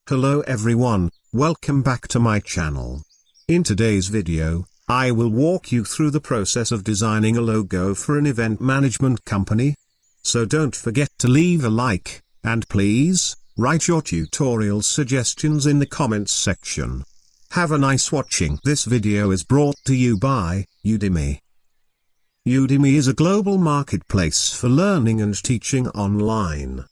Hello everyone, welcome back to my channel. In today's video, I will walk you through the process of designing a logo for an event management company. So don't forget to leave a like, and please, write your tutorial suggestions in the comments section. Have a nice watching. This video is brought to you by Udemy. Udemy is a global marketplace for learning and teaching online,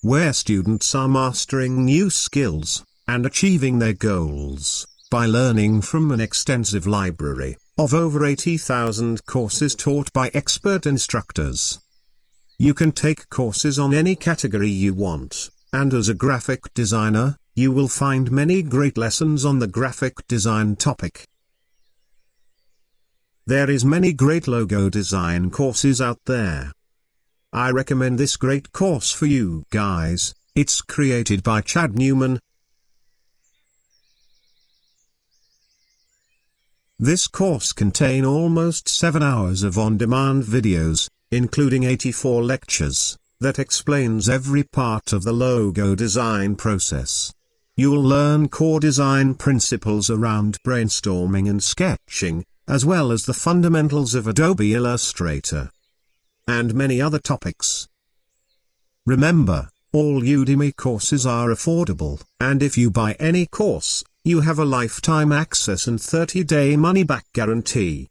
where students are mastering new skills and achieving their goals by learning from an extensive library of over 80,000 courses taught by expert instructors. You can take courses on any category you want, and as a graphic designer, you will find many great lessons on the graphic design topic. There is many great logo design courses out there. I recommend this great course for you guys. It's created by Chad Newman. This course contains almost 7 hours of on-demand videos, including 84 lectures, that explains every part of the logo design process. You'll learn core design principles around brainstorming and sketching, as well as the fundamentals of Adobe Illustrator, and many other topics. Remember, all Udemy courses are affordable, and if you buy any course, you have a lifetime access and 30-day money-back guarantee.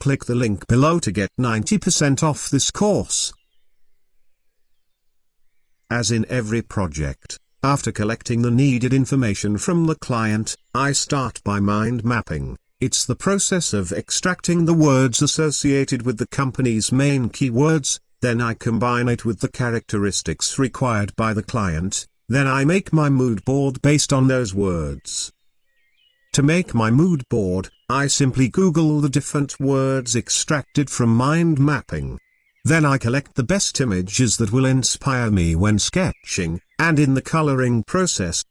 Click the link below to get 90% off this course. As in every project, after collecting the needed information from the client, I start by mind mapping. It's the process of extracting the words associated with the company's main keywords, then I combine it with the characteristics required by the client, then I make my mood board based on those words. To make my mood board, I simply Google the different words extracted from mind mapping. Then I collect the best images that will inspire me when sketching, and in the coloring process,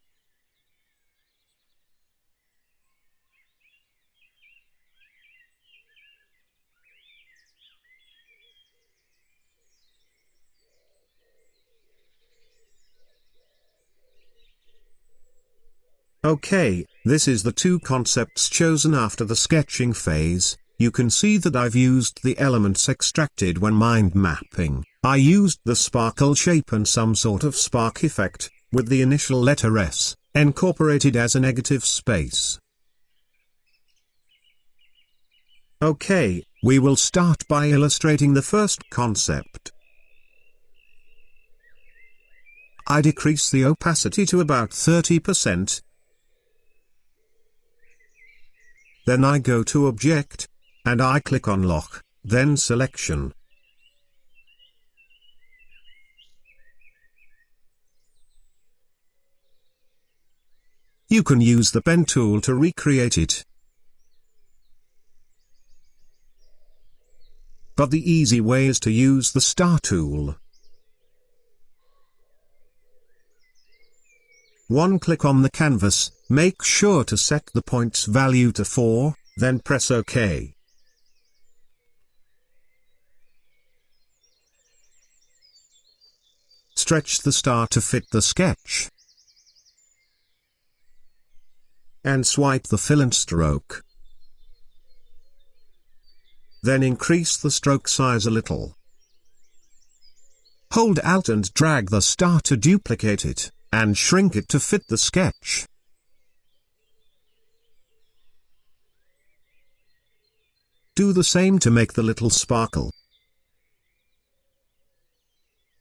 okay, this is the two concepts chosen after the sketching phase. You can see that I've used the elements extracted when mind mapping. I used the sparkle shape and some sort of spark effect, with the initial letter S, incorporated as a negative space. Okay, we will start by illustrating the first concept. I decrease the opacity to about 30%. Then I go to Object, and I click on Lock, then Selection. You can use the pen tool to recreate it, but the easy way is to use the star tool. One click on the canvas, make sure to set the point's value to 4, then press OK. Stretch the star to fit the sketch, and swipe the fill and stroke. Then increase the stroke size a little. Hold Alt and drag the star to duplicate it, and shrink it to fit the sketch. Do the same to make the little sparkle.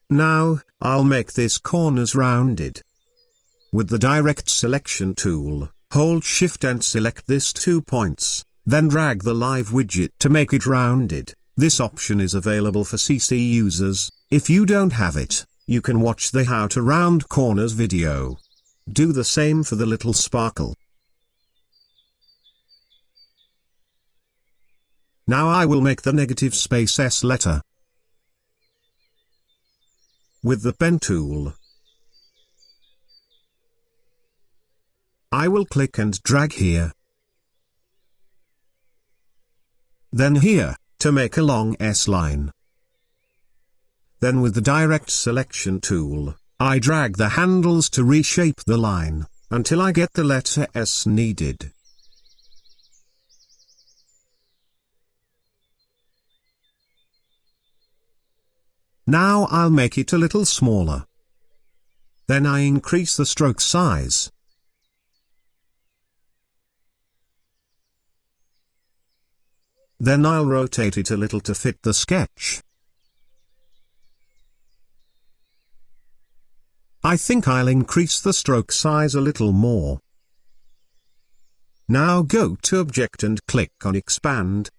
Now, I'll make this corners rounded. With the direct selection tool, hold Shift and select these 2 points, then drag the live widget to make it rounded. This option is available for CC users. If you don't have it, you can watch the How to Round Corners video. Do the same for the little sparkle. Now I will make the negative space S letter. With the pen tool, I will click and drag here. Then here, to make a long S line. Then with the direct selection tool, I drag the handles to reshape the line, until I get the letter S needed. Now I'll make it a little smaller. Then I increase the stroke size. Then I'll rotate it a little to fit the sketch. I think I'll increase the stroke size a little more. Now go to Object and click on Expand.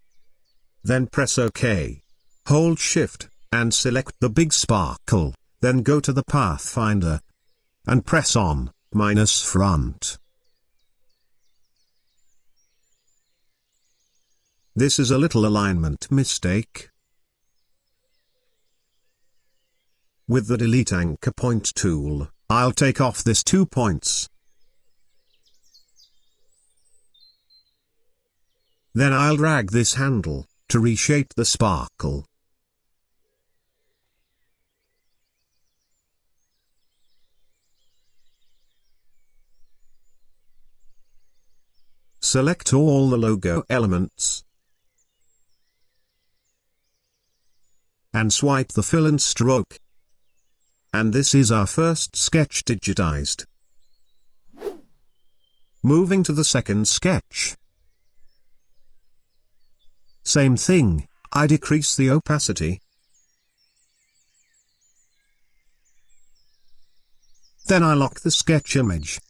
Then press OK. Hold Shift, and select the big sparkle, then go to the Pathfinder. And press on, -front. This is a little alignment mistake. With the Delete Anchor Point tool, I'll take off this 2 points. Then I'll drag this handle, to reshape the sparkle. Select all the logo elements. And swipe the fill and stroke. And this is our first sketch digitized. Moving to the second sketch. Same thing, I decrease the opacity. Then I lock the sketch image.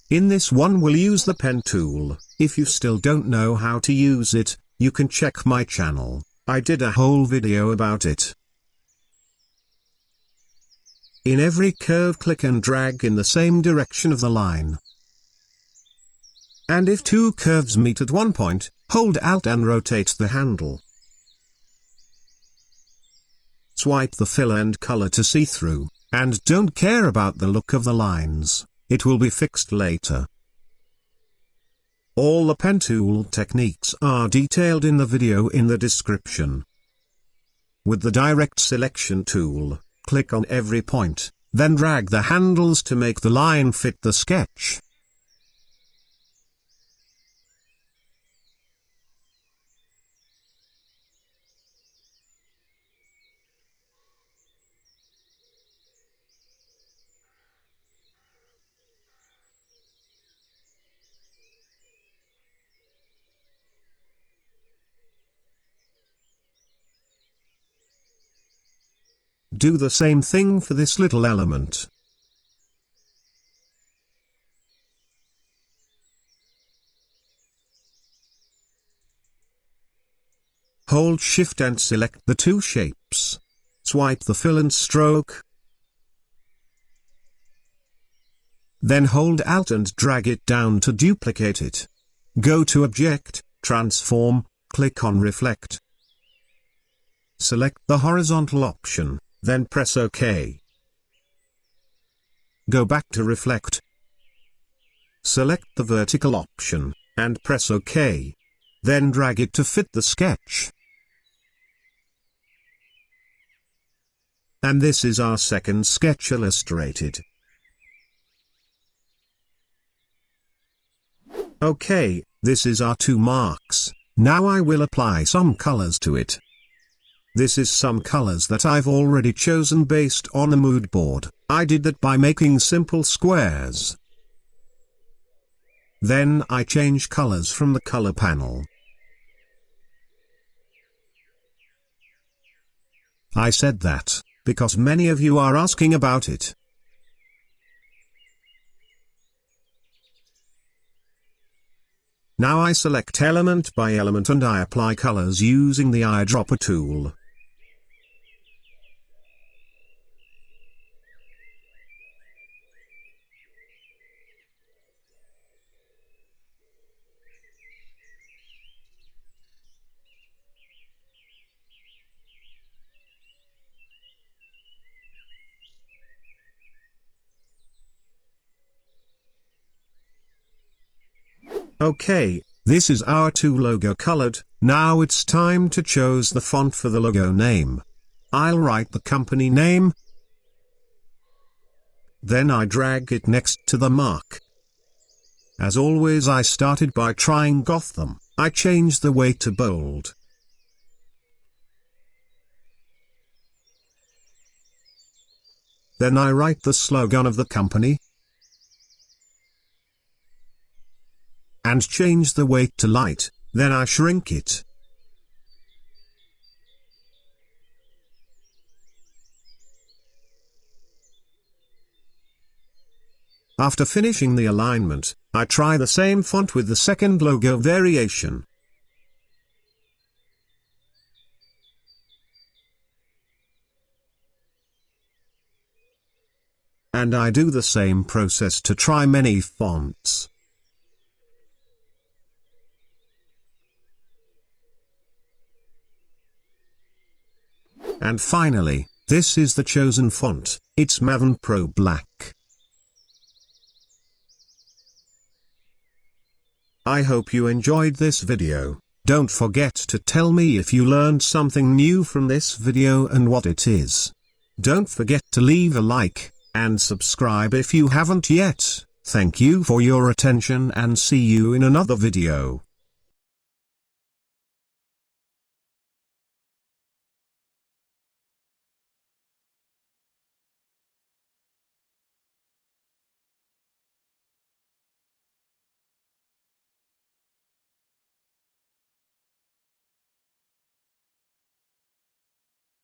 In this one we'll use the pen tool. If you still don't know how to use it, you can check my channel, I did a whole video about it. In every curve click and drag in the same direction of the line. And if two curves meet at one point, hold Alt and rotate the handle. Swipe the fill and color to see through, and don't care about the look of the lines, it will be fixed later. All the pen tool techniques are detailed in the video in the description. With the direct selection tool, click on every point, then drag the handles to make the line fit the sketch. Do the same thing for this little element. Hold Shift and select the two shapes. Swipe the fill and stroke. Then hold Alt and drag it down to duplicate it. Go to Object, Transform, click on Reflect. Select the horizontal option. Then press OK. Go back to Reflect. Select the vertical option, and press OK. Then drag it to fit the sketch. And this is our second sketch illustrated. OK, this is our 2 marks. Now I will apply some colors to it. This is some colors that I've already chosen based on a mood board. I did that by making simple squares. Then I change colors from the color panel. I said that, because many of you are asking about it. Now I select element by element and I apply colors using the eyedropper tool. Okay, this is our 2 logo colored. Now it's time to choose the font for the logo name. I'll write the company name. Then I drag it next to the mark. As always, I started by trying Gotham. I change the weight to bold. Then I write the slogan of the company and change the weight to light. Then I shrink it. After finishing the alignment, I try the same font with the second logo variation. And I do the same process to try many fonts. And finally, this is the chosen font. It's Maven Pro Black. I hope you enjoyed this video. Don't forget to tell me if you learned something new from this video and what it is. Don't forget to leave a like and subscribe if you haven't yet. Thank you for your attention and see you in another video.